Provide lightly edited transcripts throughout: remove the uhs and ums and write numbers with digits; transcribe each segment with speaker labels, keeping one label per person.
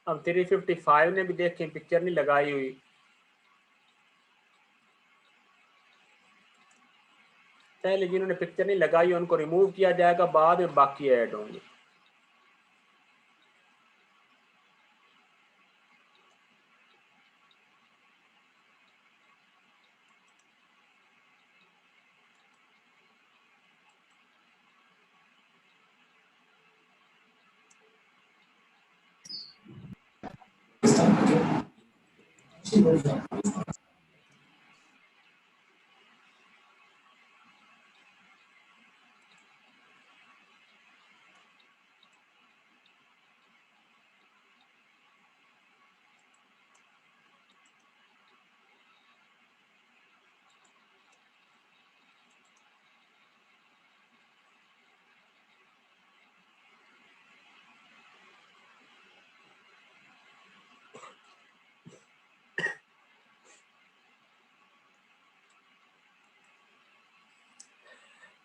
Speaker 1: अब 355 ने भी देखें पिक्चर नहीं लगाई हुई। पहले जिन्होंने पिक्चर नहीं लगाई उनको रिमूव किया जाएगा, बाद में बाकी ऐड होंगे।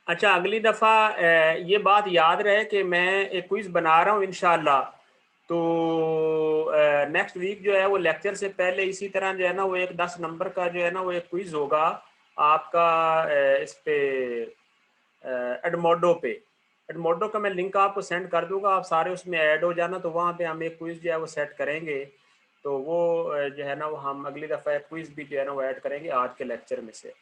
Speaker 1: अच्छा, अगली दफ़ा ये बात याद रहे कि मैं एक क्विज़ बना रहा हूँ इंशाल्लाह। तो नेक्स्ट वीक जो है वो लेक्चर से पहले इसी तरह जो है ना वो एक 10 नंबर का जो है ना वो एक क्विज़ होगा आपका इस पे एडमोडो पे। एडमोडो का मैं लिंक आपको सेंड कर दूंगा, आप सारे उसमें ऐड हो जाना। तो वहाँ पे हम एक क्विज़ जो है वो सेट करेंगे। तो वो जो है ना वो हम अगली दफ़ा एक क्विज़ भी जो है ना वो ऐड करेंगे आज के लेक्चर में से।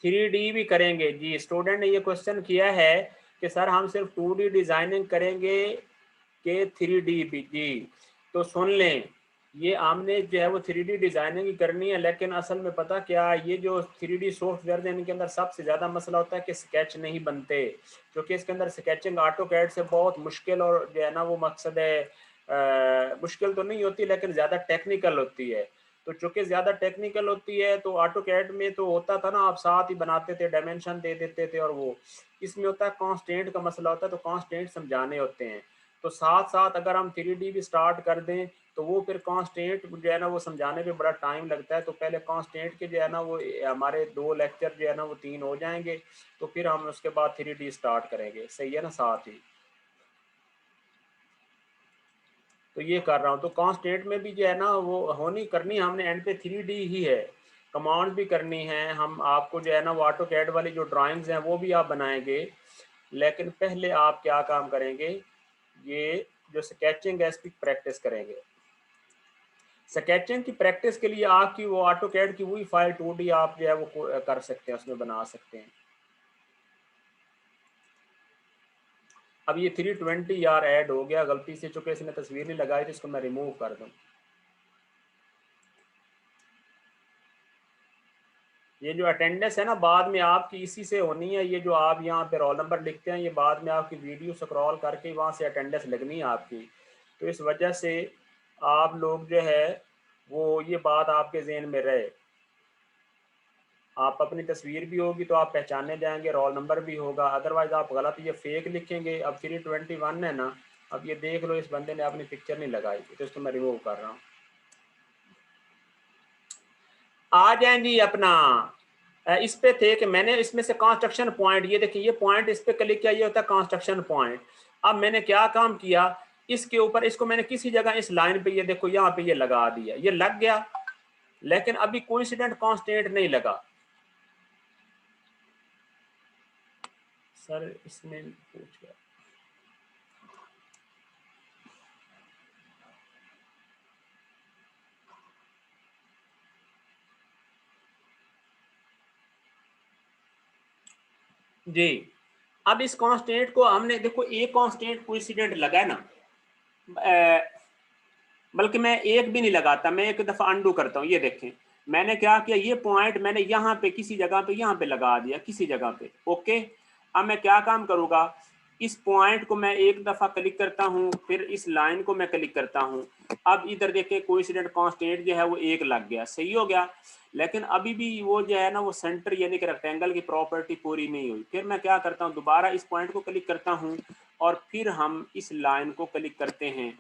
Speaker 1: थ्री डी भी करेंगे जी। स्टूडेंट ने ये क्वेश्चन किया है कि सर हम सिर्फ 2D डिजाइनिंग करेंगे कि 3D भी। जी तो सुन लें, ये हमने जो है वो 3D डिजाइनिंग ही करनी है, लेकिन असल में पता क्या, ये जो 3D सॉफ्टवेयर है इनके अंदर सबसे ज़्यादा मसला होता है कि स्केच नहीं बनते, क्योंकि इसके अंदर स्केचिंग ऑटो कैड से बहुत मुश्किल और जो है ना वो मकसद है मुश्किल तो नहीं होती लेकिन ज़्यादा टेक्निकल होती है। तो चूंकि ज़्यादा टेक्निकल होती है तो ऑटो कैड में तो होता था ना आप साथ ही बनाते थे, डायमेंशन दे देते थे, और वो इसमें होता है कॉन्स्टेंट का मसला होता है, तो कॉन्स्टेंट समझाने होते हैं। तो साथ साथ अगर हम 3D भी स्टार्ट कर दें तो वो फिर कॉन्स्टेंट जो है ना वो समझाने में बड़ा टाइम लगता है। तो पहले कॉन्स्टेंट के जो है ना वो हमारे 2 लेक्चर जो है ना वो 3 हो जाएंगे, तो फिर हम उसके बाद 3D स्टार्ट करेंगे। सही है ना साथ ही? तो ये कर रहा हूँ। तो कॉन्स्टेंट में भी जो है ना वो होनी करनी हमने एंड पे 3D ही है। कमांड भी करनी है हम आपको जो है ना वो ऑटो कैड वाली जो ड्राइंग्स हैं वो भी आप बनाएंगे, लेकिन पहले आप क्या काम करेंगे, ये जो स्केचिंग है इसकी प्रैक्टिस करेंगे। स्केचिंग की प्रैक्टिस के लिए आपकी वो ऑटो कैड की वही फाइल 2D आप जो है वो कर सकते हैं, उसमें बना सकते हैं। अब ये 320 यार ऐड हो गया गलती से, चूंकि इसने तस्वीर नहीं लगाई तो इसको मैं रिमूव कर दूँ। ये जो अटेंडेंस है ना बाद में आपकी इसी से होनी है। ये जो आप यहाँ पे रोल नंबर लिखते हैं ये बाद में आपकी वीडियो स्क्रॉल करके वहाँ से अटेंडेंस लगनी है आपकी। तो इस वजह से आप लोग जो है वो ये बात आपके जहन में रहे। आप अपनी तस्वीर भी होगी तो आप पहचाने जाएंगे, रोल नंबर भी होगा, अदरवाइज आप गलत ये फेक लिखेंगे। अब 321 है ना, अब ये देख लो इस बंदे ने अपनी पिक्चर नहीं लगाई तो इसको मैं रिमूव कर रहा हूँ। आ जाए जी अपना इस पे थे कि मैंने इसमें से कंस्ट्रक्शन पॉइंट, ये देखिए ये पॉइंट इस पे क्लिक किया, ये होता है कंस्ट्रक्शन पॉइंट। अब मैंने क्या काम किया, इसके ऊपर इसको मैंने किसी जगह इस लाइन पे ये देखो यहाँ पे ये लगा दिया, ये लग गया, लेकिन अभी कोइंसिडेंट कांस्टेंट नहीं लगा। सर इसमें पूछ गया जी। अब इस कांस्टेंट को हमने देखो एक कांस्टेंट कोइंसिडेंट लगा है ना, बल्कि मैं एक भी नहीं लगाता, मैं एक दफा अंडू करता हूँ। ये देखें मैंने क्या किया, ये पॉइंट मैंने यहाँ पे किसी जगह पे यहाँ पे लगा दिया किसी जगह पे। ओके, अब मैं क्या काम करूँगा, इस पॉइंट को मैं एक दफा क्लिक करता हूँ, फिर इस लाइन को मैं क्लिक करता हूँ। अब इधर देखिए कोइंसिडेंट कांस्टेंट जो है वो एक लग गया, सही हो गया। लेकिन अभी भी वो जो है ना वो सेंटर यानी कि रेक्टेंगल की प्रॉपर्टी पूरी नहीं हुई। फिर मैं क्या करता हूँ, दोबारा इस पॉइंट को क्लिक करता हूँ और फिर हम इस लाइन को क्लिक करते हैं।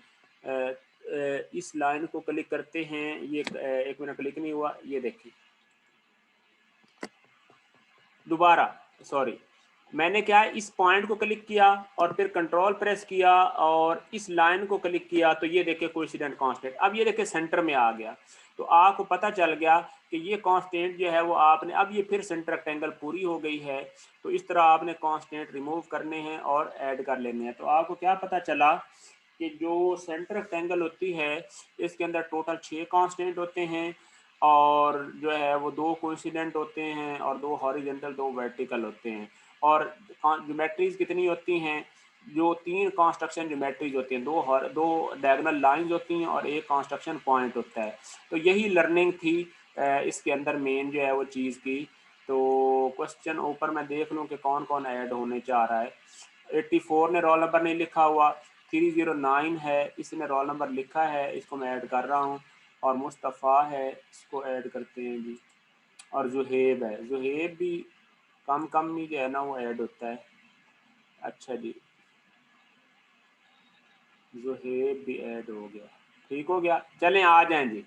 Speaker 1: इस लाइन को क्लिक करते हैं, ये एक मिनट क्लिक नहीं हुआ, ये देखिए दोबारा, सॉरी मैंने क्या इस पॉइंट को क्लिक किया और फिर कंट्रोल प्रेस किया और इस लाइन को क्लिक किया, तो ये देखिए कोइंसिडेंट कांस्टेंट। अब ये देखिए सेंटर में आ गया, तो आपको पता चल गया कि ये कांस्टेंट जो है वो आपने, अब ये फिर सेंटर रेक्टेंगल पूरी हो गई है। तो इस तरह आपने कांस्टेंट रिमूव करने हैं और ऐड कर लेने हैं। तो आपको क्या पता चला कि जो सेंटर रेक्टेंगल होती है इसके अंदर टोटल 6 कांस्टेंट होते हैं और जो है वो 2 कोइंसिडेंट होते हैं और 2 हॉरिजॉन्टल 2 वर्टिकल होते हैं। और ज्योमेट्रीज कितनी होती हैं, जो 3 कंस्ट्रक्शन ज्योमेट्रीज होती हैं, 2 डायगोनल लाइंस होती हैं और एक कंस्ट्रक्शन पॉइंट होता है। तो यही लर्निंग थी इसके अंदर मेन जो है वो चीज़ की। तो क्वेश्चन ऊपर मैं देख लूँ कि कौन कौन ऐड होने चाह रहा है। 84 ने रोल नंबर नहीं लिखा हुआ, 309 है इसने रोल नंबर लिखा है, इसको मैं ऐड कर रहा हूँ। और मुस्तफ़ा है, इसको ऐड करते हैं जी। और जुहेब है, जुहेब भी कम कम ही जो है ना वो ऐड होता है। अच्छा जी, जुहेब भी ऐड हो गया, ठीक हो गया। चलें आ जाएं जी।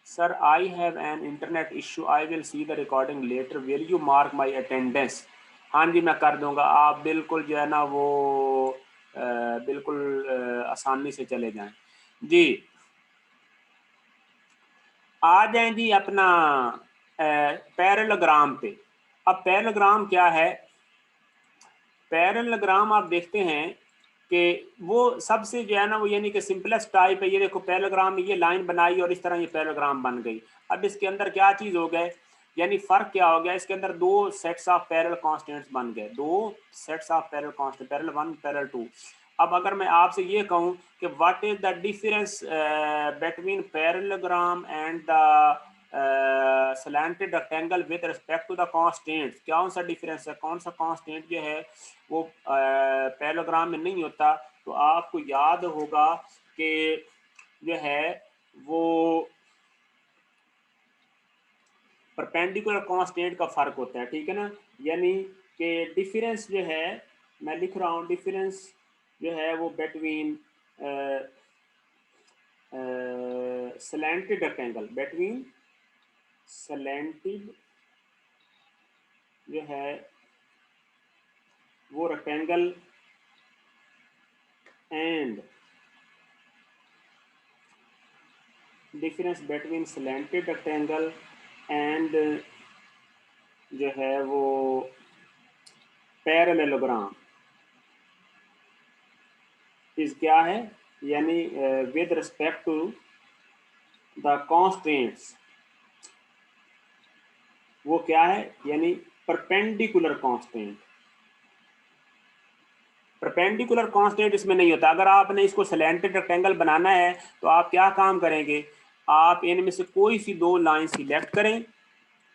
Speaker 1: Sir I have an internet issue, I will see the recording later, will you mark my attendance. हाँ जी मैं कर दूंगा, आप बिल्कुल जो है ना वो बिल्कुल आसानी से चले जाएं जी। आ जाएं जी अपना पैरेललोग्राम पे। अब पैरेललोग्राम क्या है, पैरेललोग्राम आप देखते हैं कि वो सबसे जो है ना वो यानी कि सिंपलेस्ट टाइप है। ये देखो पैरेललोग्राम में ये लाइन बनाई और इस तरह ये पैरेललोग्राम बन गई। अब इसके अंदर क्या चीज़ हो गए, यानी फ़र्क क्या हो गया, इसके अंदर 2 सेट्स ऑफ पैरेलल कांस्टेंट्स बन गए, 2 sets of parallel constant, parallel 1 parallel 2। अब अगर मैं आपसे ये कहूँ कि what is the difference between parallelogram and the slanted rectangle with respect to the constant, कौन सा डिफरेंस है, कौन सा कांस्टेंट जो है वो पैरेललोग्राम में नहीं होता। तो आपको याद होगा कि जो है वो परपेंडिकुलर कांस्टेंट का फर्क होता है, ठीक है ना। यानी कि डिफरेंस जो है, मैं लिख रहा हूँ डिफरेंस जो है वो between slanted rectangle, between slanted जो है वो rectangle and difference between slanted rectangle and जो है वो पैरेललोग्राम इस क्या है, यानी with respect to the constants, वो क्या है, यानी परपेंडिकुलर कांस्टेंट। परपेंडिकुलर कांस्टेंट इसमें नहीं होता। अगर आपने इसको स्लैंटेड रेक्टेंगल बनाना है तो आप क्या काम करेंगे, आप इनमें से कोई सी 2 लाइन सिलेक्ट करें,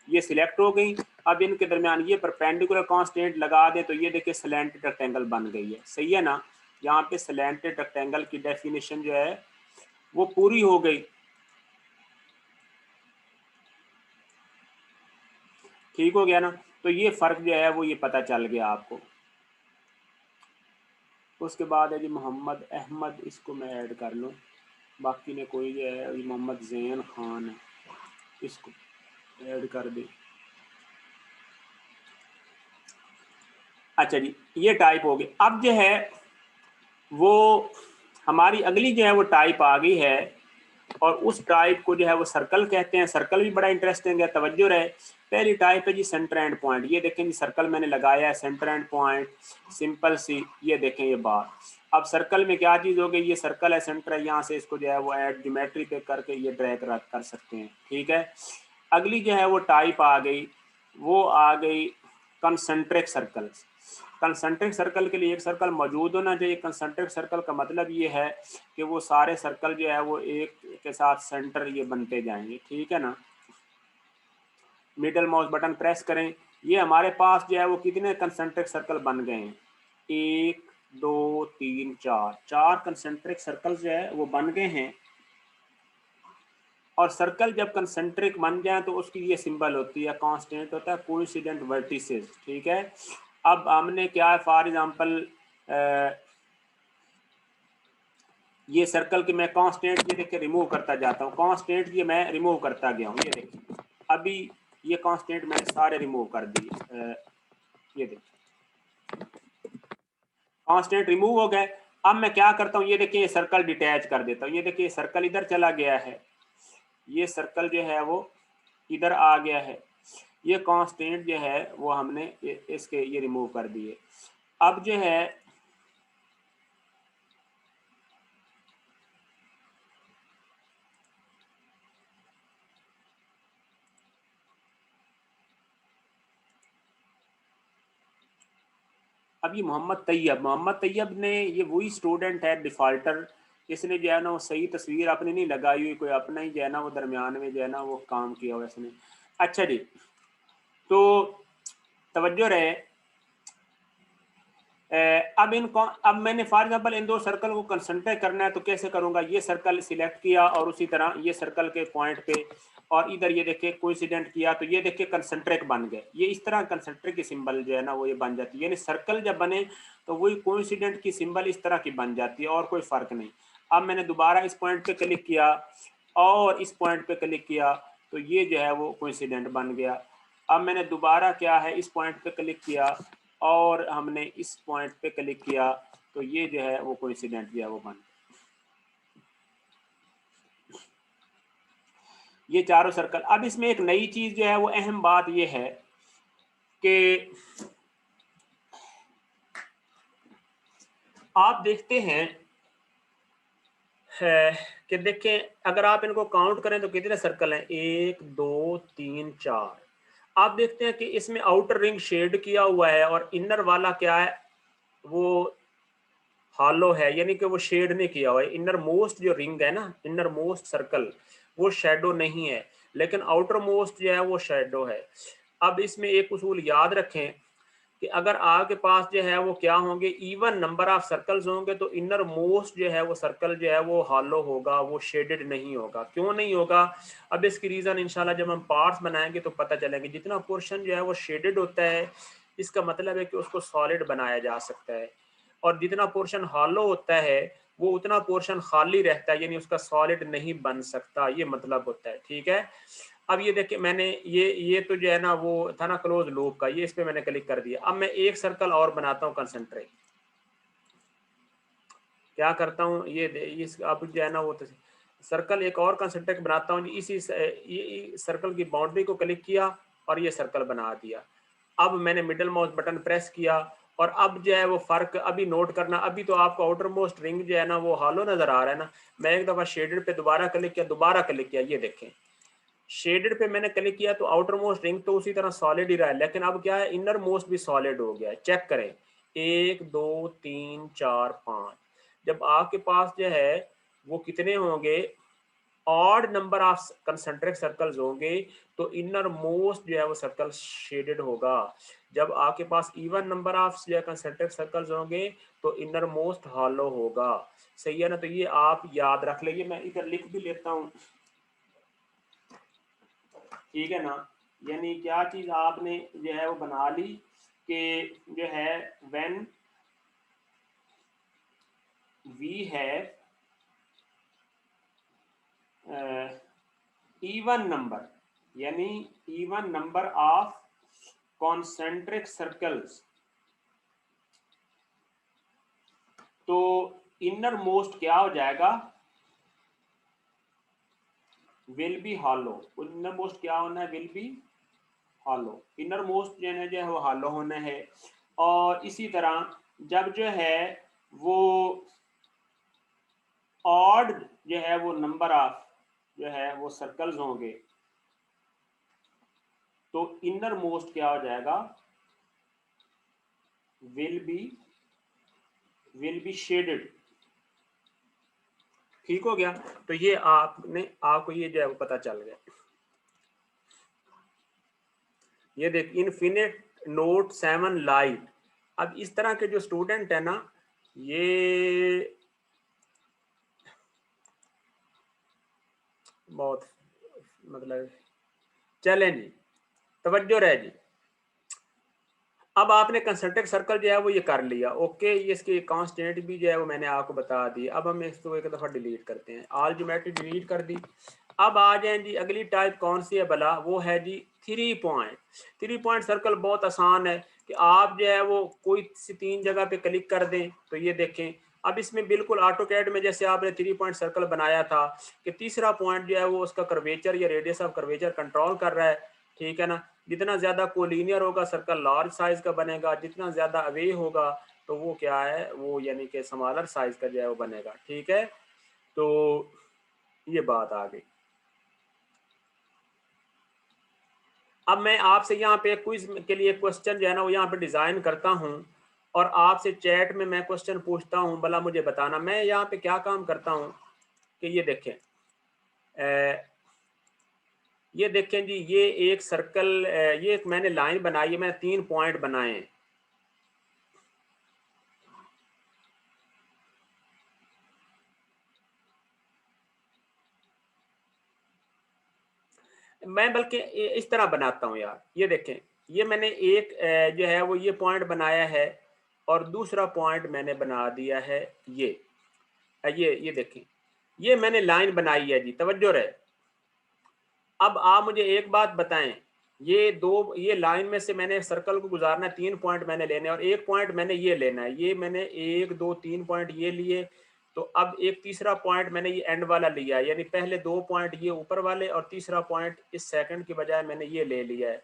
Speaker 1: ये सिलेक्ट हो गई। अब इनके दरमियान ये परपेंडिकुलर कांस्टेंट लगा दें तो ये देखिए स्लैंटेड रेक्टेंगल बन गई है, सही है ना। यहाँ पे स्लैंटेड रेक्टेंगल की डेफिनेशन जो है वो पूरी हो गई, ठीक हो गया ना। तो ये फर्क जो है वो ये पता चल गया आपको। उसके बाद है जी मोहम्मद अहमद, इसको मैं ऐड कर लूँ, बाकी ने कोई जो है मोहम्मद जैन खान है, इसको ऐड कर दे। अच्छा जी ये टाइप हो गई। अब जो है वो हमारी अगली जो है वो टाइप आ गई है और उस टाइप को जो है वो सर्कल कहते हैं। सर्कल भी बड़ा इंटरेस्टिंग है, तवज्जो रहे। पहली टाइप है जी सेंटर एंड पॉइंट। ये देखें जी सर्कल मैंने लगाया है, सेंटर एंड पॉइंट, सिंपल सी। ये देखें ये बात, अब सर्कल में क्या चीज़ हो गई, ये सर्कल है, सेंटर है, यहाँ से इसको जो है वो ऐड ज्योमेट्री पे करके ये ड्रैग कर सकते हैं, ठीक है। अगली जो है वो टाइप आ गई वो आ गई कंसेंट्रिक सर्कल्स। कंसेंट्रिक सर्कल के लिए एक सर्कल मौजूद होना चाहिए। कंसेंट्रिक सर्कल का मतलब ये है कि वो सारे सर्कल जो है वो एक के साथ सेंटर ये बनते जाएंगे, ठीक है ना। मिडल माउस बटन प्रेस करें, ये हमारे पास जो है वो कितने कंसेंट्रिक सर्कल बन गए हैं, 1 2 3 4, 4 कंसेंट्रिक सर्कल जो है वो बन गए हैं। और सर्कल जब कंसेंट्रिक बन जाए तो उसकी ये सिंबल होती है, कांस्टेंट होता है कोइंसिडेंट वर्टिसेस, ठीक है। अब हमने क्या है, फॉर एग्जांपल ये सर्कल की मैं कांस्टेंट ये देखिए रिमूव करता जाता हूँ, कांस्टेंट ये मैं रिमूव करता गया हूँ, ये देखिए अभी ये कांस्टेंट मैंने सारे रिमूव कर दिए, ये देखिए कांस्टेंट रिमूव हो गए। अब मैं क्या करता हूँ, ये देखिए ये सर्कल डिटैच कर देता हूँ, ये देखिए सर्कल इधर चला गया है, ये सर्कल जो है वो इधर आ गया है, ये कांस्टेंट जो है वो हमने इसके ये रिमूव कर दिए। अब जो है अब ये मोहम्मद तैयब ने, ये वही स्टूडेंट है डिफॉल्टर, इसने जो है ना वो सही तस्वीर अपनी नहीं लगाई हुई, कोई अपना ही जो है ना वो दरमियान में जो है ना वो काम किया हुआ इसने। अच्छा जी, तो तवज्जो रहे, अब मैंने फॉर एग्जांपल इन दो सर्कल को कंसंट्रेट करना है तो कैसे करूंगा, ये सर्कल सिलेक्ट किया और उसी तरह ये सर्कल के पॉइंट पे और इधर ये देखिए कोइंसिडेंट किया तो ये देखिए कंसंट्रिक बन गए, ये इस तरह कंसंट्रिक की सिंबल जो है ना वो ये बन जाती है, यानी सर्कल जब बने तो वही कोइंसिडेंट की सिंबल इस तरह की बन जाती है और कोई फर्क नहीं। अब मैंने दोबारा इस पॉइंट पे क्लिक किया और इस पॉइंट पे क्लिक किया तो ये जो है वो कोइंसिडेंट बन गया। अब मैंने दोबारा क्या है इस पॉइंट पे क्लिक किया और हमने इस पॉइंट पे क्लिक किया तो ये जो है वो कोइंसिडेंट जो है वो बन, ये चारों सर्कल। अब इसमें एक नई चीज जो है वो अहम बात ये है कि आप देखते हैं है कि देखें अगर आप इनको काउंट करें तो कितने सर्कल हैं, 1 2 3 4। आप देखते हैं कि इसमें आउटर रिंग शेड किया हुआ है और इनर वाला क्या है वो हॉलो है, यानी कि वो शेड नहीं किया हुआ है। इनर मोस्ट जो रिंग है ना, इनर मोस्ट सर्कल वो शेडो नहीं है, लेकिन आउटर मोस्ट जो है वो शेडो है। अब इसमें एक उसूल याद रखें कि अगर आपके पास जो है वो क्या होंगे, इवन नंबर ऑफ सर्कल्स होंगे तो इनर मोस्ट जो है वो सर्कल जो है वो हॉलो होगा, वो शेडेड नहीं होगा। क्यों नहीं होगा, अब इसकी रीजन इंशाल्लाह जब हम पार्ट्स बनाएंगे तो पता चलेगा। जितना पोर्शन जो है वो शेडेड होता है इसका मतलब है कि उसको सॉलिड बनाया जा सकता है, और जितना पोर्शन हॉलो होता है वो उतना पोर्शन खाली रहता है, यानी उसका सॉलिड नहीं बन सकता, ये मतलब होता है, ठीक है। अब ये देखिए मैंने ये तो जो है ना वो था ना क्लोज लूप का, ये इस पे मैंने क्लिक कर दिया। अब मैं एक सर्कल और बनाता हूँ कंसंट्रेट, क्या करता हूँ ये इस अब जो है ना वो सर्कल एक और कंसंट्रेट बनाता हूँ, इसी ये सर्कल की बाउंड्री को क्लिक किया और ये सर्कल बना दिया। अब मैंने मिडल माउस बटन प्रेस किया और अब जो है वो फर्क अभी नोट करना, अभी तो आपको आउटर मोस्ट रिंग जो है ना वो हॉलो नजर आ रहा है ना। मैं एक दफा शेडेड पे दोबारा क्लिक किया, दोबारा क्लिक किया, ये देखें शेडेड पे मैंने क्लिक किया तो आउटर मोस्ट रिंग तो उसी तरह सॉलिड ही रहा है, लेकिन अब क्या है इनर मोस्ट भी सॉलिड हो गया है। चेक करें 1 2 3 4 5, जब आपके पास जो है वो कितने होंगे, odd number of concentric circles होंगे तो इनर मोस्ट जो है वो सर्कल शेडेड होगा। जब आपके पास इवन नंबर ऑफ जो है कंसेंट्रिक सर्कल्स होंगे तो इनर मोस्ट हॉलो होगा। सही है ना, तो ये आप याद रख लेंगे, मैं इधर लिख भी लेता हूँ, ठीक है ना। यानी क्या चीज आपने जो है वो बना ली कि जो है when we have even number, यानी even number of concentric circles, तो इनर मोस्ट क्या हो जाएगा, will be hollow. Inner most क्या होना है, will be hollow. Inner most जो है वो हॉलो होना है। और इसी तरह जब जो है वो ऑड जो है वो नंबर ऑफ जो है वो सर्कल्स होंगे, तो इनर मोस्ट क्या हो जाएगा, विल बी शेडेड। ठीक हो गया। तो ये आपको ये जो है वो पता चल गया। ये देख इनफिनिट नोट 7 लाइट। अब इस तरह के जो स्टूडेंट है ना, ये बहुत मतलब चले जी, तवज्जो रहे जी। अब आपने कंसंट्रिक सर्कल जो है वो ये कर लिया, ओके। ये इसकी कांस्टेंट भी जो है वो मैंने आपको बता दी। अब हम इसको एक दफ़ा डिलीट करते हैं, ऑल ज्योमेट्री डिलीट कर दी। अब आ जाए जी अगली टाइप कौन सी है भला, वो है जी 3 पॉइंट। 3 पॉइंट सर्कल बहुत आसान है कि आप जो है वो कोई सी 3 जगह पे क्लिक कर दें तो ये देखें। अब इसमें बिल्कुल ऑटोकैड में जैसे आपने 3 पॉइंट सर्कल बनाया था कि तीसरा पॉइंट जो है वो उसका कर्वेचर या रेडियस ऑफ कर्वेचर कंट्रोल कर रहा है, ठीक है ना। जितना ज़्यादा कोलिनियर होगा सर्कल लार्ज साइज का बनेगा, जितना ज़्यादा अवे होगा तो वो क्या है, वो यानी कि स्मॉलर साइज का जो है वो बनेगा, ठीक है। तो ये बात आ गई। अब मैं आपसे यहाँ पे क्विज के लिए क्वेश्चन जो है ना वो यहाँ पे डिज़ाइन करता हूँ और आपसे चैट में मैं क्वेश्चन पूछता हूँ, भला मुझे बताना। मैं यहाँ पे क्या काम करता हूँ कि ये देखें, ये देखें जी, ये एक सर्कल, ये एक मैंने लाइन बनाई है, मैंने 3 पॉइंट बनाए हैं। मैं बल्कि इस तरह बनाता हूँ यार, ये देखें, ये मैंने एक जो है वो ये पॉइंट बनाया है और दूसरा पॉइंट मैंने बना दिया है ये। ये देखें, ये मैंने लाइन बनाई है जी, तवज्जो रहे। अब आप मुझे एक बात बताएं, ये लाइन में से मैंने सर्कल को गुजारना है, 3 पॉइंट मैंने लेने और एक पॉइंट मैंने ये लेना है। ये मैंने 1 2 3 पॉइंट ये लिए, तो अब एक तीसरा पॉइंट मैंने ये एंड वाला लिया है, यानी पहले 2 पॉइंट ये ऊपर वाले और तीसरा पॉइंट इस सेकंड की बजाय मैंने ये ले लिया है।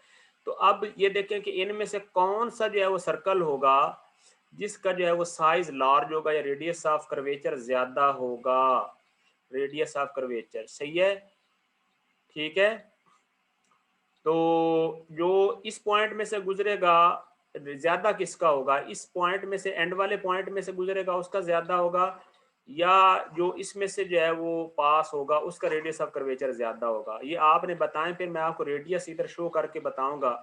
Speaker 1: तो अब ये देखें कि इनमें से कौन सा जो है वो सर्कल होगा जिसका जो है वो साइज लार्ज होगा या रेडियस ऑफ कर्वेचर ज्यादा होगा। रेडियस ऑफ कर्वेचर सही है, ठीक है। तो जो इस पॉइंट में से गुजरेगा ज्यादा किसका होगा, इस पॉइंट में से एंड वाले पॉइंट में से गुजरेगा उसका ज्यादा होगा, या जो इसमें से जो है वो पास होगा उसका रेडियस ऑफ कर्वेचर ज्यादा होगा। ये आपने बताएं, फिर मैं आपको रेडियस इधर शो करके बताऊंगा।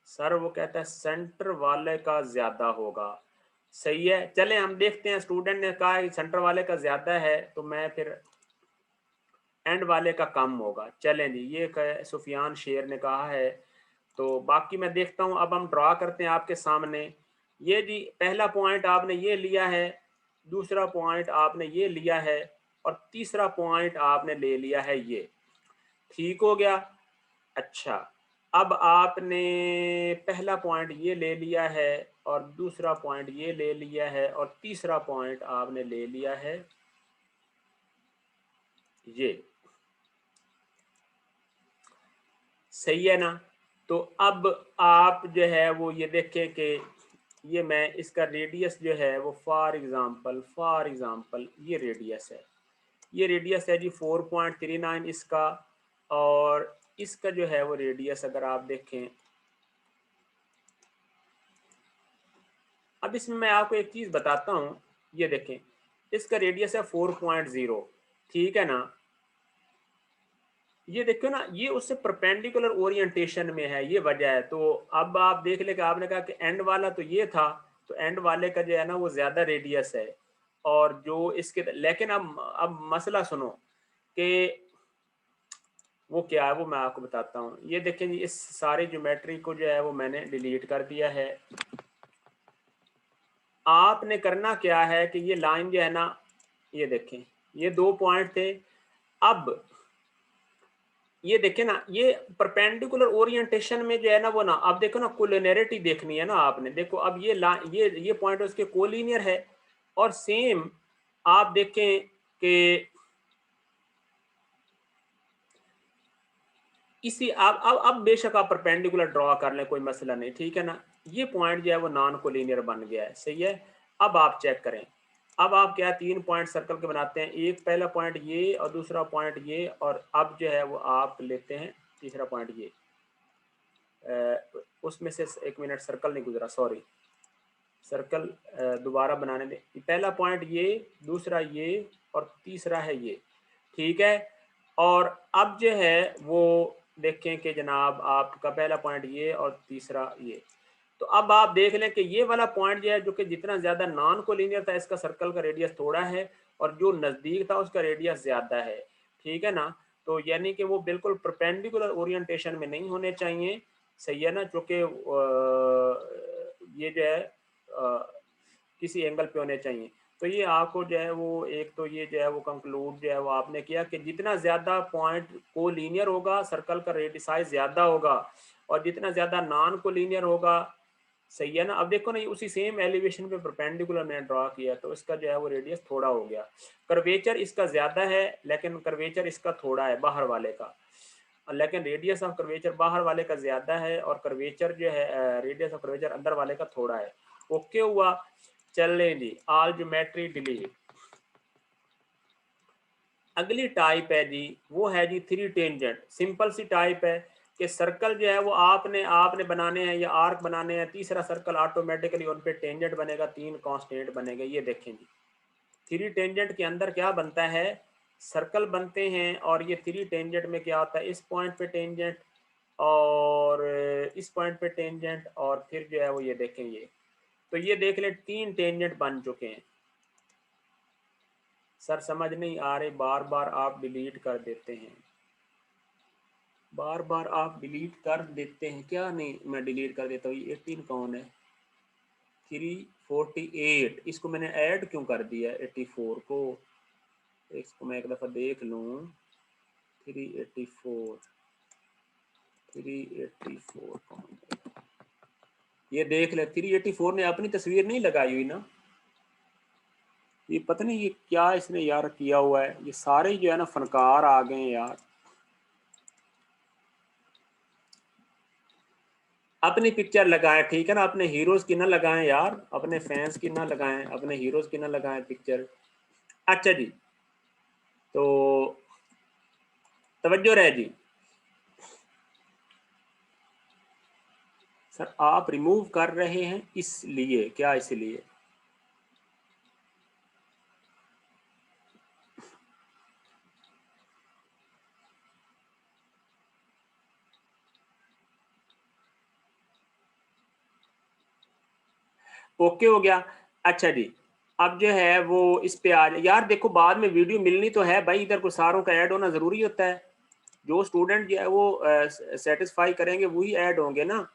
Speaker 1: सर वो कहता है सेंटर वाले का ज्यादा होगा, सही है। चलें हम देखते हैं, स्टूडेंट ने कहा कि सेंटर वाले का ज्यादा है तो मैं फिर एंड वाले का कम होगा। चलें जी, ये सुफियान शेर ने कहा है। तो बाकी मैं देखता हूं, अब हम ड्रा करते हैं आपके सामने। ये जी पहला पॉइंट आपने ये लिया है, दूसरा पॉइंट आपने ये लिया है और तीसरा पॉइंट आपने ले लिया है ये, ठीक हो गया। अच्छा, अब आपने पहला पॉइंट ये ले लिया है और दूसरा पॉइंट ये ले लिया है और तीसरा पॉइंट आपने ले लिया है ये, सही है ना। तो अब आप जो है वो ये देखें कि ये मैं इसका रेडियस जो है वो फॉर एग्जांपल ये रेडियस है, ये रेडियस है जी 4.39 इसका, और इसका जो है वो रेडियस अगर आप देखें, अब इसमें मैं आपको एक चीज बताता हूँ। ये देखें, इसका रेडियस है 4.0, ठीक है ना। ये देखो ना, ये उससे परपेंडिकुलर ओरिएंटेशन में है, ये वजह है। तो अब आप देख ले कि आपने कहा कि एंड वाला तो ये था, तो एंड वाले का जो है ना वो ज्यादा रेडियस है, और जो इसके, लेकिन अब मसला सुनो कि वो क्या है, वो मैं आपको बताता हूँ। ये देखें जी, इस सारे ज्योमेट्री को जो है वो मैंने डिलीट कर दिया है। आपने करना क्या है कि ये लाइन जो है ना, ये देखें, ये 2 पॉइंट थे। अब ये देखे ना, ये परपेंडिकुलर ओरिएंटेशन में जो है ना वो ना, अब देखो ना कोलिनियरिटी देखनी है ना आपने। देखो अब ये पॉइंट उसके कोलिनियर है, और सेम आप देखें कि इसी अब बेशक आप परपेंडिकुलर ड्रॉ कर लें, कोई मसला नहीं, ठीक है ना। ये पॉइंट जो है वो नॉन कोलिनियर बन गया है, सही है। अब आप चेक करें, अब आप क्या 3 पॉइंट सर्कल के बनाते हैं, एक पहला पॉइंट ये और दूसरा पॉइंट ये, और अब जो है वो आप लेते हैं तीसरा पॉइंट ये उसमें से एक मिनट सर्कल नहीं गुजरा, सॉरी, सर्कल दोबारा बनाने दें। पहला पॉइंट ये, दूसरा ये और तीसरा है ये, ठीक है। और अब जो है वो देखें कि जनाब आपका पहला पॉइंट ये और तीसरा ये। तो अब आप देख लें कि ये वाला पॉइंट जो है, जो कि जितना ज़्यादा नॉन कोलिनियर था इसका सर्कल का रेडियस थोड़ा है, और जो नज़दीक था उसका रेडियस ज़्यादा है, ठीक है ना। तो यानी कि वो बिल्कुल परपेंडिकुलर ओरिएंटेशन में नहीं होने चाहिए, सही है ना, जो कि ये जो है किसी एंगल पे होने चाहिए। तो ये आपको जो है वो एक तो ये जो है वो कंक्लूड जो है वो आपने किया कि जितना ज़्यादा पॉइंट कोलिनियर होगा सर्कल का रेडियस साइज ज़्यादा होगा, और जितना ज़्यादा नॉन कोलिनियर होगा, सही है ना। अब देखो ना, ये उसी सेम एलिवेशन पे परपेंडिकुलर मैंने ड्रा किया, तो इसका जो है वो रेडियस थोड़ा हो गया। कर्वेचर इसका ज़्यादा है, लेकिन कर्वेचर इसका थोड़ा है बाहर वाले का, लेकिन रेडियस ऑफ कर्वेचर बाहर वाले का ज़्यादा है, और कर्वेचर जो है रेडियस ऑफ कर्वेचर अंदर वाले का थोड़ा है। ओके हुआ, चल जी, ऑल ज्योमेट्री डिलीट। अगली टाइप है जी, वो है जी थ्री टेंजेंट। सिंपल सी टाइप है कि सर्कल जो है वो आपने आपने बनाने हैं या आर्क बनाने हैं, तीसरा सर्कल ऑटोमेटिकली उन पे टेंजेंट बनेगा, तीन कांस्टेंट बनेंगे। ये देखें जी, थ्री टेंजेंट के अंदर क्या बनता है, सर्कल बनते हैं, और ये थ्री टेंजेंट में क्या होता है, इस पॉइंट पे टेंजेंट और इस पॉइंट पे टेंजेंट, और फिर जो है वो ये देखें ये, तो ये देख लें तीन टेंजेंट बन चुके हैं। सर समझ नहीं आ रही, बार बार आप डिलीट कर देते हैं, बार बार आप डिलीट कर देते हैं क्या? नहीं, मैं डिलीट कर देता हूँ। 18 कौन है? 348, इसको मैंने ऐड क्यों कर दिया 84 को? इसको मैं एक दफ़ा देख लूँ। 384 कौन है? ये देख ले, 384 ने अपनी तस्वीर नहीं लगाई हुई ना? ये पता नहीं ये क्या इसने यार किया हुआ है, ये सारे जो है ना फनकार आ गए हैं यार। अपनी पिक्चर लगाएं, ठीक है ना, अपने हीरोज की ना लगाएं यार, अपने फैंस की ना लगाएं, अपने हीरोज की ना लगाएं पिक्चर। अच्छा जी, तो तवज्जो रहे जी। सर आप रिमूव कर रहे हैं इसलिए, क्या इसलिए? ओके हो गया। अच्छा जी, अब जो है वो इस पे आ यार, देखो बाद में वीडियो मिलनी तो है भाई, इधर को सारों का ऐड होना जरूरी होता है। जो स्टूडेंट जो है वो सेटिस्फाई करेंगे वही ऐड होंगे ना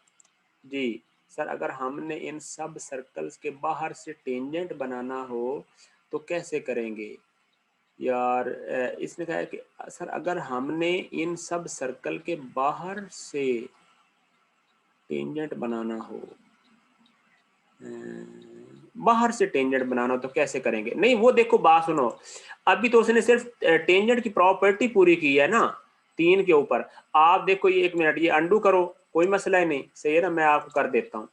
Speaker 1: जी। सर अगर हमने इन सब सर्कल्स के बाहर से टेंजेंट बनाना हो तो कैसे करेंगे यार? इसने कहा है कि सर अगर हमने इन सब सर्कल के बाहर से टेंजेंट बनाना हो, बाहर से टेंजेंट बनाना हो तो कैसे करेंगे? नहीं वो देखो बात सुनो, अभी तो उसने सिर्फ टेंजेंट की प्रॉपर्टी पूरी की है ना तीन के ऊपर। आप देखो ये एक मिनट, ये अंडू करो, कोई मसला ही नहीं, सही है ना, मैं आपको कर देता हूँ।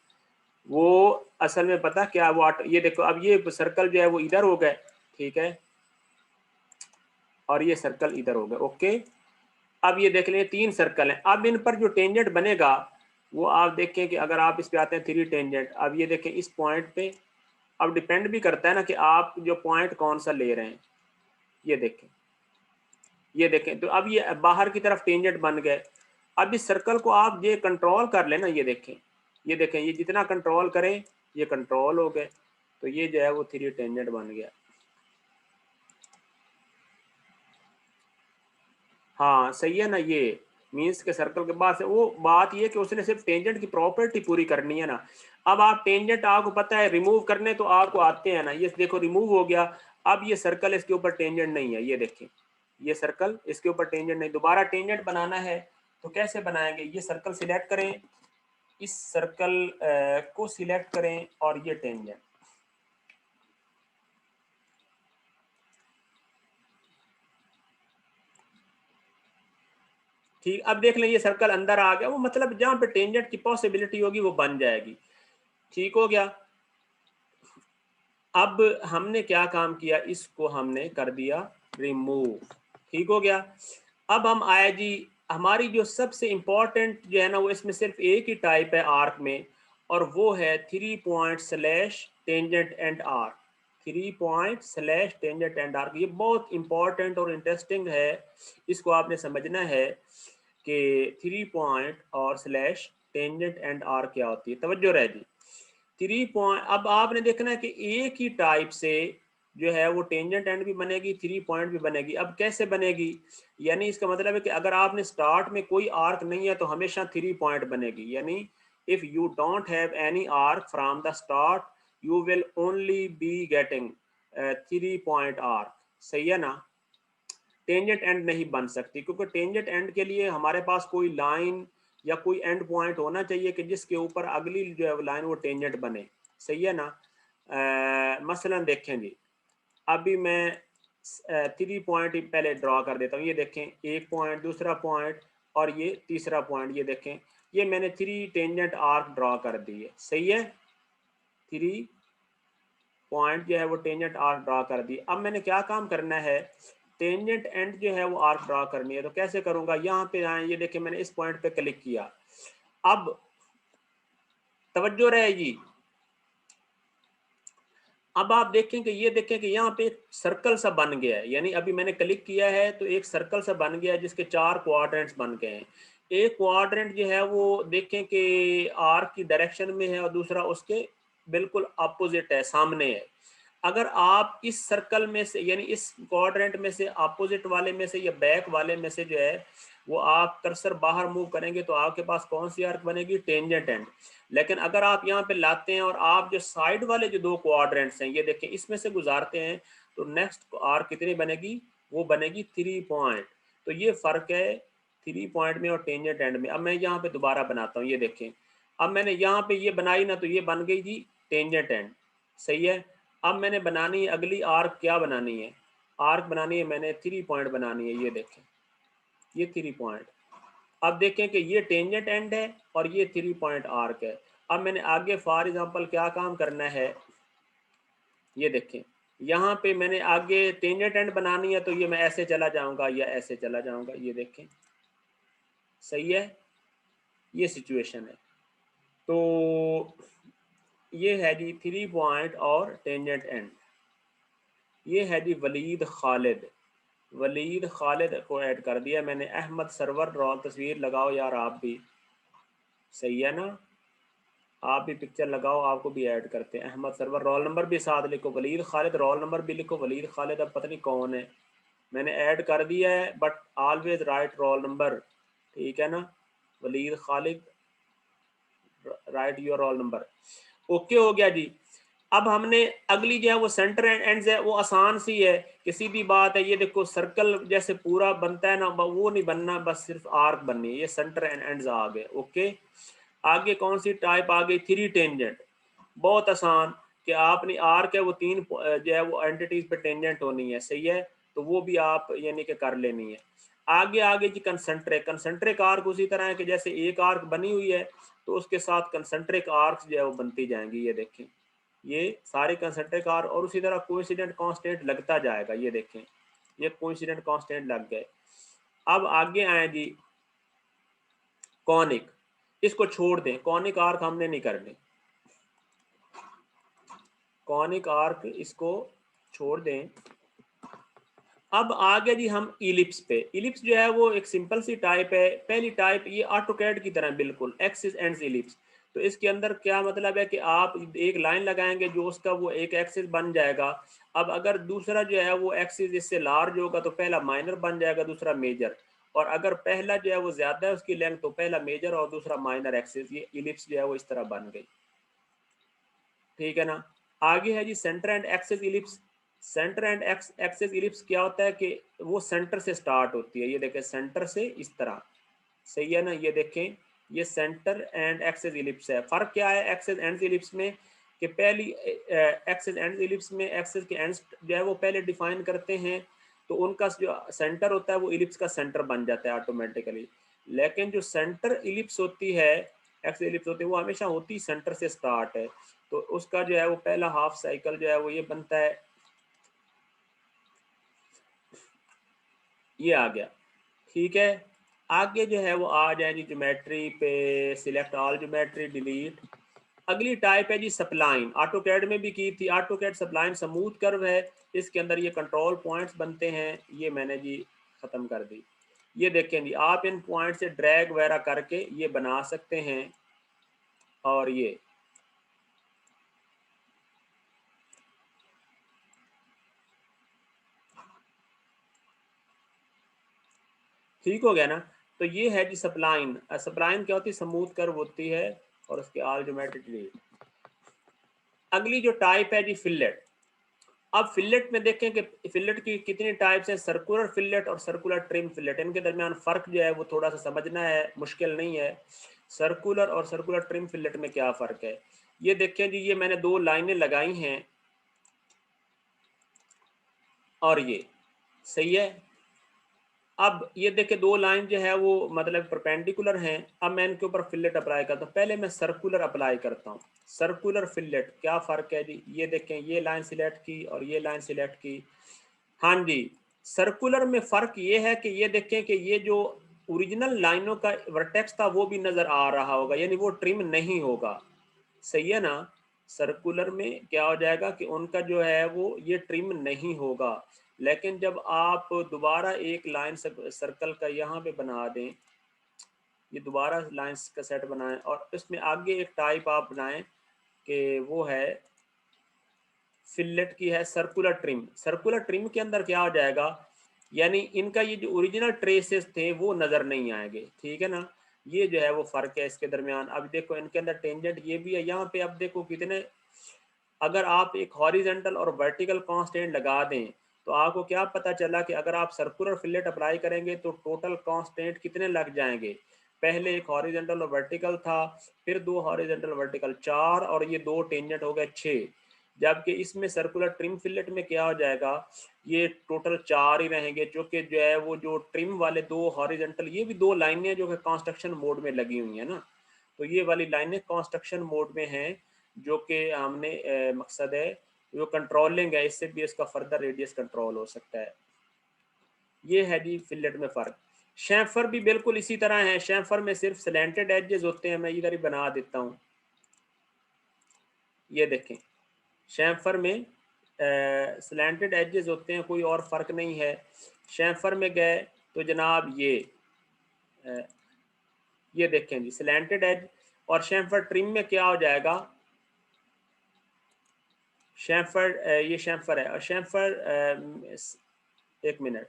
Speaker 1: वो असल में पता क्या, वो ये देखो, अब ये सर्कल जो है वो इधर हो गए, ठीक है, और ये सर्कल इधर हो गए, ओके। अब ये देख लें तीन सर्कल हैं, अब इन पर जो टेंजेंट बनेगा वो आप देखें कि अगर आप इस पे आते हैं थ्री टेंजेंट, अब ये देखें इस पॉइंट पे, अब डिपेंड भी करता है ना कि आप जो पॉइंट कौन सा ले रहे हैं। ये देखें, ये देखें, तो अब ये बाहर की तरफ टेंजेंट बन गए। अब इस सर्कल को आप ये कंट्रोल कर लेना, ये देखें, ये देखें, ये जितना कंट्रोल करें ये कंट्रोल हो गए, तो ये जो है वो थ्री टेंजेंट बन गया। हाँ सही है ना, ये मीन्स के सर्कल के बाद से वो बात ये कि उसने सिर्फ टेंजेंट की प्रॉपर्टी पूरी करनी है ना। अब आप टेंजेंट आपको पता है रिमूव करने तो आपको आते हैं ना, ये देखो रिमूव हो गया। अब ये सर्कल इसके ऊपर टेंजेंट नहीं है, ये देखें, ये सर्कल इसके ऊपर टेंजेंट नहीं, दोबारा टेंजेंट बनाना है तो कैसे बनाएंगे? ये सर्कल सिलेक्ट करें, इस सर्कल को सिलेक्ट करें, और ये टेंजेंट, ठीक। अब देख लें ये सर्कल अंदर आ गया, वो मतलब जहां पे टेंजेंट की पॉसिबिलिटी होगी वो बन जाएगी, ठीक हो गया। अब हमने क्या काम किया, इसको हमने कर दिया रिमूव, ठीक हो गया। अब हम आए जी हमारी जो सबसे इम्पोर्टेंट जो है ना वो इसमें सिर्फ एक ही टाइप है आर्क में, और वो है 3 point slash tangent and arc. 3 point slash tangent and arc, ये बहुत इंपॉर्टेंट और इंटरेस्टिंग है। इसको आपने समझना है कि 3 पॉइंट और स्लैश टेंजेंट एंड आर्क क्या होती है। तवज्जो रहे जी। 3 पॉइंट, अब आपने देखना है कि एक ही टाइप से जो है वो टेंजेंट एंड भी बनेगी, 3 पॉइंट भी बनेगी। अब कैसे बनेगी, यानी इसका मतलब है कि अगर आपने स्टार्ट में कोई आर्क नहीं है तो हमेशा 3 पॉइंट बनेगी। यानी if you don't have any arc from the start you will only be getting 3 point arc. सही है ना, टेंजेंट एंड नहीं बन सकती, क्योंकि टेंजेंट एंड के लिए हमारे पास कोई लाइन या कोई एंड पॉइंट होना चाहिए कि जिसके ऊपर अगली जो है लाइन वो टेंजेंट बने। सही है ना। मसलन देखें जी, अभी मैं 3 पॉइंट पहले ड्रॉ कर देता हूँ। ये देखें, एक पॉइंट, दूसरा पॉइंट और ये तीसरा पॉइंट। ये देखें, ये मैंने 3 टेंजेंट आर्क ड्रॉ कर दिए। सही है, 3 पॉइंट जो है वो टेंजेंट आर्क ड्रा कर दी। अब मैंने क्या काम करना है, टेंजेंट एंड जो है वो आर्क ड्रा करनी है। तो कैसे करूंगा, यहाँ पे आए, ये देखिए मैंने इस पॉइंट पे क्लिक किया। अब तवज्जो रहेगी, अब आप देखें कि ये देखें कि यहाँ पे एक सर्कल सा बन गया है। यानी अभी मैंने क्लिक किया है तो एक सर्कल सा बन गया है जिसके 4 क्वाड्रेंट्स बन गए हैं। एक क्वाड्रेंट जो है वो देखें कि आर्क की डायरेक्शन में है और दूसरा उसके बिल्कुल अपोजिट है, सामने है। अगर आप इस सर्कल में से, यानी इस क्वाड्रेंट में से, अपोजिट वाले में से या बैक वाले में से जो है वो आप कर्सर बाहर मूव करेंगे तो आपके पास कौन सी आर्क बनेगी, टेंजेंट एंड। लेकिन अगर आप यहाँ पे लाते हैं और आप जो साइड वाले जो 2 क्वाड्रेंट्स हैं, ये देखें, इसमें से गुजारते हैं तो नेक्स्ट आर्क कितनी बनेगी, वो बनेगी 3 पॉइंट। तो ये फर्क है 3 पॉइंट में और टेंजेंट एंड में। अब मैं यहाँ पे दोबारा बनाता हूँ, ये देखें, अब मैंने यहाँ पे ये बनाई ना तो ये बन गई जी टेंजेंट एंड। सही है। अब मैंने बनानी है अगली आर्क, क्या बनानी है, आर्क बनानी है मैंने 3 पॉइंट बनानी है। ये देखें, ये 3 पॉइंट। अब देखें कि ये टेंजेंट एंड है और ये 3 पॉइंट आर्क है। अब मैंने आगे फॉर एग्जांपल क्या काम करना है, ये देखें, यहाँ पे मैंने आगे टेंजेंट एंड बनानी है तो ये मैं ऐसे चला जाऊंगा या ऐसे चला जाऊंगा। ये देखें, सही है, ये सिचुएशन है। तो ये है जी 3 पॉइंट और टेंजेंट एंड। ये है जी वलीद खालिद, वलीद खालिद को ऐड कर दिया मैंने। अहमद सरवर रोल, तस्वीर लगाओ यार आप भी, सही है ना, आप भी पिक्चर लगाओ, आपको भी ऐड करते हैं। अहमद सरवर, रोल नंबर भी साथ लिखो, वलीद खालिद रोल नंबर भी लिखो। वलीद खालिद अब पता नहीं कौन है, मैंने ऐड कर दिया है, but always write roll number, ठीक है ना। Waleed Khalid, write your roll number. Okay हो गया जी। अब हमने अगली जो है वो सेंटर एंड एंड्स है, वो आसान सी है कि सीधी बात है। ये देखो सर्कल जैसे पूरा बनता है ना, वो नहीं बनना, बस सिर्फ आर्क बननी है। ये सेंटर एंड एंड्स आ गए। ओके, आगे कौन सी टाइप आ गई, 3 टेंजेंट। बहुत आसान, कि आपने आर्क है वो 3 जो है वो एंटिटीज पे टेंजेंट होनी है। सही है, तो वो भी आप यानी कि कर लेनी है। आगे आगे जी कंसंट्रिक, कंसंट्रिक आर्क उसी तरह है कि जैसे एक आर्क बनी हुई है तो उसके साथ कंसंट्रिक आर्क्स जो है वो बनती जाएंगी। ये देखें, ये सारे कंसंट्रिक आर्क, और उसी तरह कोइंसिडेंट कांस्टेंट लगता जाएगा। ये देखें, ये कोइंसिडेंट कांस्टेंट लग गए। अब आगे आए जी कॉनिक, इसको छोड़ दें, कॉनिक आर्क हमने नहीं करने, कॉनिक आर्क इसको छोड़ दें। अब आगे जी हम इलिप्स पे। इलिप्स जो है वो एक सिंपल सी टाइप है। पहली टाइप ये ऑटोकैड की तरह बिल्कुल एक्सिस एंड्स इलिप्स। तो इसके अंदर क्या मतलब है कि आप एक लाइन लगाएंगे जो उसका वो एक एक्सिस बन जाएगा। अब अगर दूसरा जो है वो एक्सिस इससे लार्ज होगा तो पहला माइनर बन जाएगा, दूसरा मेजर। और अगर पहला जो है वो ज्यादा है उसकी लेंथ तो पहला मेजर और दूसरा माइनर एक्सिस। ये इलिप्स जो है वो इस तरह बन गई, ठीक है ना। आगे है जी centre and axis ellipse. Centre and axis ellipse क्या होता है कि वो सेंटर से स्टार्ट होती है। ये देखें, सेंटर से इस तरह, सही है ना। ये देखें, ये सेंटर एंड एक्सिस इलिप्स है। फर्क क्या है एक्सिस एंड इलिप्स में, कि पहली एक्सिस एंड इलिप्स में एक्सिस के एंड्स जो है वो पहले डिफाइन करते हैं, तो उनका जो सेंटर होता है वो इलिप्स का सेंटर बन जाता है ऑटोमेटिकली। लेकिन जो सेंटर इलिप्स होती है, एक्सिस इलिप्स होती है, वो हमेशा होती सेंटर से स्टार्ट है। तो उसका जो है वो पहला हाफ साइकिल जो है वो ये बनता है, ये आ गया, ठीक है। आगे जो है वो आ जाए जी ज्योमेट्री पे, सिलेक्ट ऑल ज्योमेट्री, डिलीट। अगली टाइप है जी सप्लाइन, ऑटोकैड में भी की थी। ऑटोकैड सप्लाइन स्मूथ कर्व है, इसके अंदर ये कंट्रोल पॉइंट्स बनते हैं, ये मैंने जी ख़त्म कर दी। ये देखें जी, आप इन पॉइंट से ड्रैग वगैरह करके ये बना सकते हैं। और ये ठीक हो गया ना। तो ये है जी सप्लाइन। सप्लाइन क्या होती है? स्मूथ कर्व होती है और उसके ऑल ज्योमेट्री डिलीट। अगली जो टाइप है जी फिलेट। अब फिलेट में देखें कि फिलेट की कितनी टाइप्स हैं, सर्कुलर फिलेट और सर्कुलर ट्रिम फिलेट। इनके दरमियान फ़र्क जो है वो थोड़ा सा समझना है, मुश्किल नहीं है। सर्कुलर और सर्कुलर ट्रिम फिलेट में क्या फ़र्क है, ये देखें जी, ये मैंने दो लाइनें लगाई हैं और ये सही है। अब ये देखें दो लाइन जो है वो मतलब परपेंडिकुलर हैं। अब मैं इनके ऊपर फिलेट अप्लाई करता हूँ। पहले मैं सर्कुलर अप्लाई करता हूँ। सर्कुलर फिलेट क्या फ़र्क है जी, ये देखें, ये लाइन सिलेक्ट की और ये लाइन सिलेक्ट की। हाँ जी, सर्कुलर में फ़र्क ये है कि ये देखें कि ये जो ओरिजिनल लाइनों का वर्टेक्स था वो भी नज़र आ रहा होगा, यानी वो ट्रिम नहीं होगा। सही है ना। सर्कुलर में क्या हो जाएगा कि उनका जो है वो ये ट्रिम नहीं होगा। लेकिन जब आप दोबारा एक लाइन सर्कल का यहाँ पे बना दें, ये दोबारा लाइंस का सेट बनाएं और इसमें आगे एक टाइप आप बनाएं कि वो है फिलेट की है सर्कुलर ट्रिम। सर्कुलर ट्रिम के अंदर क्या हो जाएगा, यानी इनका ये जो ओरिजिनल ट्रेसेस थे वो नज़र नहीं आएंगे। ठीक है ना। ये जो है वो फ़र्क है इसके दरमियान। अब देखो इनके अंदर टेंजेंट ये भी है, यहाँ पे अब देखो कितने, अगर आप एक हॉरिजेंटल और वर्टिकल कांस्टेंट लगा दें तो आपको क्या पता चला कि अगर आप सर्कुलर फिलेट अप्लाई करेंगे तो टोटल कांस्टेंट कितने लग जाएंगे। पहले एक हॉरिजेंटल और वर्टिकल था, फिर दो हॉरिजेंटल वर्टिकल चार, और ये दो टेंजेंट हो गए छः। जबकि इसमें सर्कुलर ट्रिम फिलेट में क्या हो जाएगा, ये टोटल चार ही रहेंगे, जो कि जो है वो जो ट्रिम वाले दो हॉरिजेंटल, ये भी दो लाइनें जो कि कंस्ट्रक्शन मोड में लगी हुई है ना, तो ये वाली लाइनें कंस्ट्रक्शन मोड में हैं, जो कि हमने मकसद है जो कंट्रोलिंग है, इससे भी इसका फर्दर रेडियस कंट्रोल हो सकता है। ये है जी फिलेट में फ़र्क। शैम्फर भी बिल्कुल इसी तरह है। शैम्फर में सिर्फ स्लैंटेड एजेस होते हैं। मैं इधर ही बना देता हूँ, ये देखें, शैम्फर में स्लैंटेड एजेस होते हैं, कोई और फ़र्क नहीं है। शैम्फर में गए तो जनाब अ, ये देखें जी स्लैंटेड एज। और शैम्फर ट्रिम में क्या हो जाएगा, शैम्फर ये शैम्फर है और शैम्फर एक मिनट,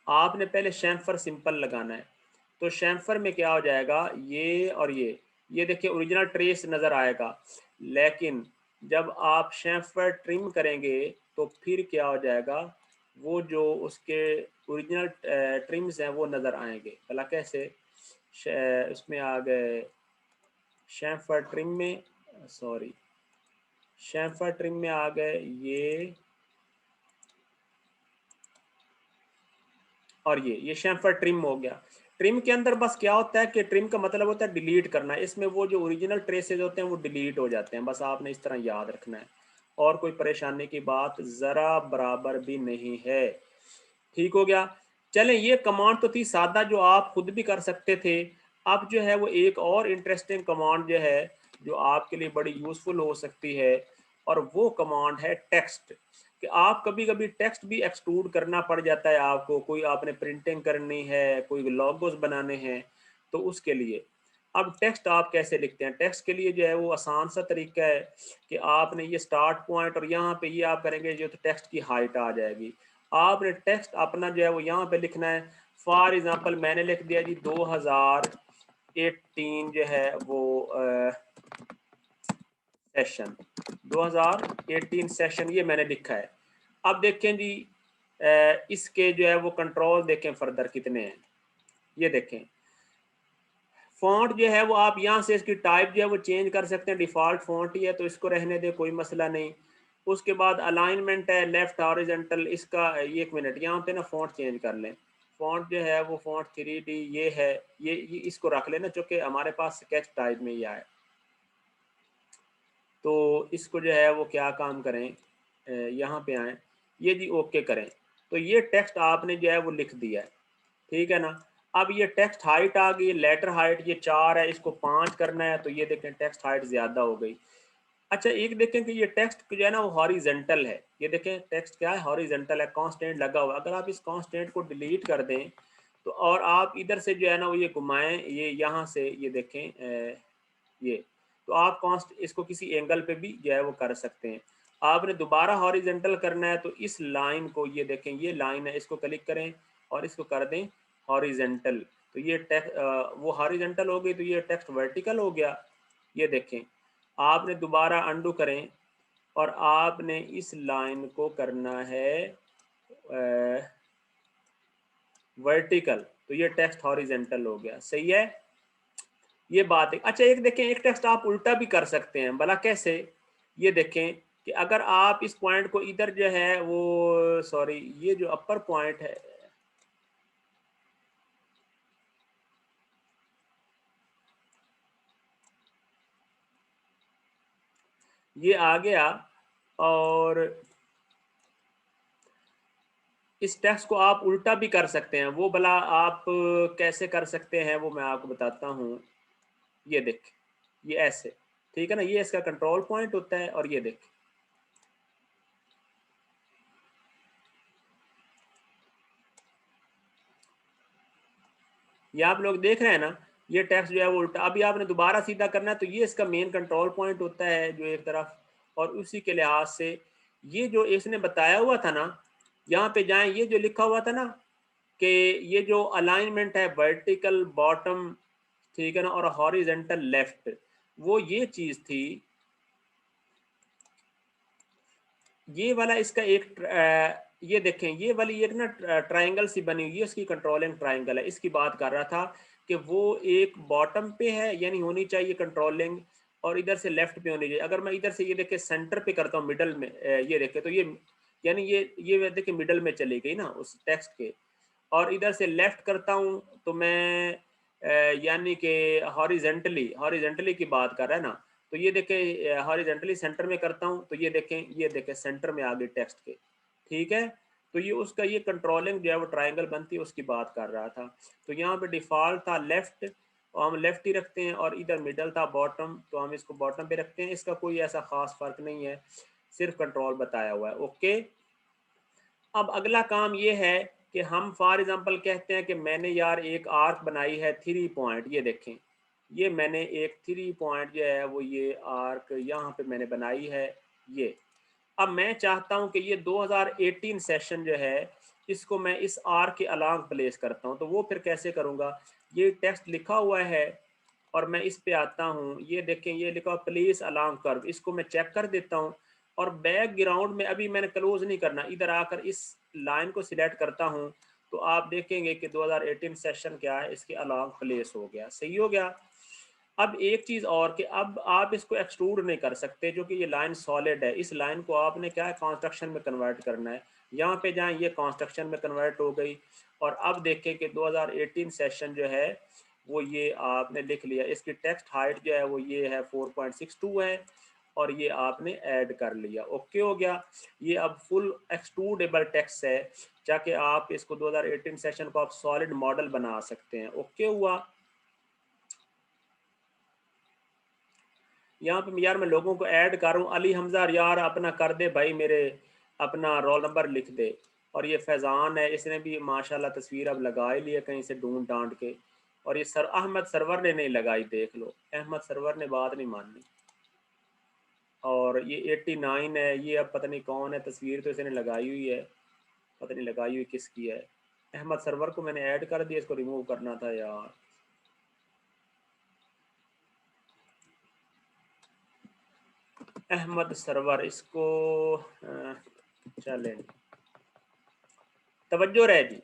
Speaker 1: आपने पहले शैम्फर सिंपल लगाना है। तो शैम्फर में क्या हो जाएगा, ये और ये देखिए ओरिजिनल ट्रेस नज़र आएगा। लेकिन जब आप शैम्फर ट्रिम करेंगे तो फिर क्या हो जाएगा, वो जो उसके ओरिजिनल ट्रिम्स हैं वो नज़र आएंगे। भला कैसे, उसमें आ गए शैम्फर ट्रिम में, सॉरी, शैम्फर ट्रिम में आ गए ये और ये शैम्फर ट्रिम हो गया। ट्रिम के अंदर बस क्या होता है कि ट्रिम का मतलब होता है डिलीट करना। इसमें वो जो ओरिजिनल ट्रेसेस होते हैं वो डिलीट हो जाते हैं, बस आपने इस तरह याद रखना है। और कोई परेशानी की बात ज़रा बराबर भी नहीं है। ठीक हो गया। चलें, ये कमांड तो थी सादा जो आप खुद भी कर सकते थे। अब जो है वो एक और इंटरेस्टिंग कमांड जो है जो आपके लिए बड़ी यूज़फुल हो सकती है, और वो कमांड है टेक्स्ट। कि आप कभी कभी टेक्स्ट भी एक्सट्रूड करना पड़ जाता है आपको, कोई आपने प्रिंटिंग करनी है, कोई लोगोस बनाने हैं, तो उसके लिए अब टेक्स्ट आप कैसे लिखते हैं। टेक्स्ट के लिए जो है वो आसान सा तरीका है कि आपने ये स्टार्ट पॉइंट और यहाँ पे ये आप करेंगे जो, तो टेक्स्ट की हाइट आ जाएगी। आपने टेक्स्ट अपना जो है वो यहाँ पे लिखना है। फॉर एग्जांपल मैंने लिख दिया जी 2018 जो है वो सेशन, 2018 सेशन, ये मैंने लिखा है। अब देखें जी इसके जो है वो कंट्रोल देखें फर्दर कितने हैं, ये देखें। फ़ॉन्ट जो है वो आप यहाँ से इसकी टाइप जो है वो चेंज कर सकते हैं। डिफ़ॉल्ट फ़ॉन्ट ही है तो इसको रहने दें, कोई मसला नहीं। उसके बाद अलाइनमेंट है लेफ़्ट हॉरिजॉन्टल, इसका ये एक मिनट यहाँ पे ना फ़ॉन्ट चेंज कर लें। फ़ॉन्ट जो है वो फ़ॉन्ट 3D ये है, ये इसको रख लेना चूँकि हमारे पास स्केच टाइप में ही आए। तो इसको जो है वो क्या काम करें, यहाँ पे आएँ, ये जी ओके करें। तो ये टेक्स्ट आपने जो है वो लिख दिया है, ठीक है ना। अब ये टेक्स्ट हाइट आ गई, लेटर हाइट ये 4 है, इसको 5 करना है, तो ये देखें टेक्स्ट हाइट ज़्यादा हो गई। अच्छा एक देखें कि ये टेक्स्ट जो है ना वो हॉरिजेंटल है, ये देखें टेक्स्ट क्या है, हॉरिजेंटल है, कांस्टेंट लगा हुआ है। अगर आप इस कांस्टेंट को डिलीट कर दें तो और आप इधर से जो है ना वो ये घुमाएं, ये यहाँ से ये देखें ये, तो आप कॉन्स्ट इसको किसी एंगल पे भी जो है वो कर सकते हैं। आपने दोबारा हॉरिजेंटल करना है तो इस लाइन को, ये देखें ये लाइन है, इसको क्लिक करें और इसको कर दें हॉरिजेंटल, तो ये टेक्स्ट वो हॉरिजेंटल हो गई, तो ये टेक्स्ट वर्टिकल हो गया। ये देखें आपने दोबारा अंडू करें और आपने इस लाइन को करना है वर्टिकल, तो ये टेक्स्ट हॉरिजेंटल हो गया। सही है, ये बात है। अच्छा एक देखें, एक टेक्स्ट आप उल्टा भी कर सकते हैं, भला कैसे? ये देखें कि अगर आप इस पॉइंट को इधर जो है वो, सॉरी ये जो अपर पॉइंट है, ये आ गया, और इस टेक्स्ट को आप उल्टा भी कर सकते हैं। वो भला आप कैसे कर सकते हैं वो मैं आपको बताता हूँ। ये देख, ये ऐसे, ठीक है ना, ये इसका कंट्रोल पॉइंट होता है, और ये देख, ये आप लोग देख रहे हैं ना, ये टेक्स्ट जो है वो उल्टा। अभी आपने दोबारा सीधा करना है, तो ये इसका मेन कंट्रोल पॉइंट होता है जो एक तरफ, और उसी के लिहाज से ये जो इसने बताया हुआ था ना, यहाँ पे जाएं, ये जो लिखा हुआ था ना कि ये जो अलाइनमेंट है वर्टिकल बॉटम, ठीक है ना, और हॉरिजेंटल लेफ्ट, वो ये चीज थी, ये वाला इसका एक ये देखें, ये वाली एक ना ट्रायंगल सी बनी हुई है, इसकी कंट्रोलिंग ट्रायंगल है। इसकी बात कर रहा था कि वो एक बॉटम पे है, यानी होनी चाहिए कंट्रोलिंग, और इधर से लेफ्ट पे होनी चाहिए। अगर मैं इधर से ये देखे सेंटर पे करता हूँ, मिडल में, ये देखे तो ये, यानी ये देखे मिडल में चली गई ना उस टेक्स्ट के, और इधर से लेफ्ट करता हूँ तो मैं यानी कि हॉरिजेंटली, हॉरिजेंटली की बात कर रहा है ना, तो ये देखें हॉरिजेंटली सेंटर में करता हूँ, तो ये देखें सेंटर में आ गई टेक्स्ट के, ठीक है। तो ये उसका ये कंट्रोलिंग जो है वो ट्रायंगल बनती है, उसकी बात कर रहा था। तो यहाँ पे डिफॉल्ट था लेफ्ट, और हम लेफ्ट ही रखते हैं, और इधर मिडल था बॉटम, तो हम इसको बॉटम पे रखते हैं। इसका कोई ऐसा खास फर्क नहीं है, सिर्फ कंट्रोल बताया हुआ है। ओके, अब अगला काम ये है कि हम फॉर एग्जांपल कहते हैं कि मैंने यार एक आर्क बनाई है 3 पॉइंट, ये देखें, ये मैंने एक 3 पॉइंट जो है वो ये आर्क यहाँ पे मैंने बनाई है। ये अब मैं चाहता हूँ कि ये 2018 सेशन जो है इसको मैं इस आर्क के अलांग प्लेस करता हूँ। तो वो फिर कैसे करूँगा? ये टेक्स्ट लिखा हुआ है और मैं इस पे आता हूँ, ये देखें ये लिखा हुआ प्लेस अलांग कर्व, इसको मैं चेक कर देता हूँ, और बैकग्राउंड में अभी मैंने क्लोज नहीं करना, इधर आकर इस लाइन को सिलेक्ट करता हूँ, तो आप देखेंगे कि 2018 सेशन क्या है, इसके अलांग प्लेस हो गया। सही हो गया। अब एक चीज और कि अब आप इसको एक्सट्रूड नहीं कर सकते, जो कि ये लाइन सॉलिड है, इस लाइन को आपने क्या है कंस्ट्रक्शन में कन्वर्ट करना है। यहाँ पे जाएं, ये कंस्ट्रक्शन में कन्वर्ट हो गई, और अब देखें कि 2018 सेशन जो है वो ये आपने लिख लिया, इसकी टेक्स्ट हाइट जो है वो ये है 4.62 है, और ये आपने ऐड कर लिया। ओके हो गया, ये अब फुल एक्सट्रूडेबल टेक्स्ट है, जाके आप इसको 2018 सेशन को आप सॉलिड मॉडल बना सकते हैं। ओके हुआ। यहाँ पे यार मैं लोगों को ऐड कर रहा हूँ, अली हमजा यार अपना कर दे भाई, मेरे अपना रोल नंबर लिख दे। और ये फैज़ान है, इसने भी माशाल्लाह तस्वीर अब लगा ही लिया कहीं से ढूंढ डांट के। और ये सर अहमद सरवर ने नहीं लगाई, देख लो, अहमद सरवर ने बात नहीं मानी। और ये 89 है, ये अब पता नहीं कौन है, तस्वीर तो इसने लगाई हुई है, पता नहीं लगाई हुई किसकी है। अहमद सरवर को मैंने ऐड कर दिया, इसको रिमूव करना था यार। अहमद सरवर, इसको चलें, तवज्जो रहे जी।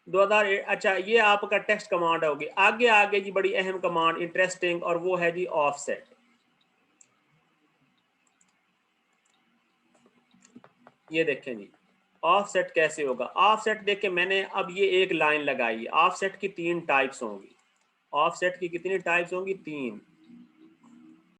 Speaker 1: 2000, अच्छा ये आपका टेक्स्ट कमांड होगी। आगे आगे जी बड़ी अहम कमांड, इंटरेस्टिंग, और वो है जी ऑफसेट। ये देखें जी ऑफसेट कैसे होगा। ऑफसेट देखें, मैंने अब ये एक लाइन लगाई है। ऑफसेट की 3 टाइप्स होंगी। ऑफसेट की कितनी टाइप्स होंगी? 3।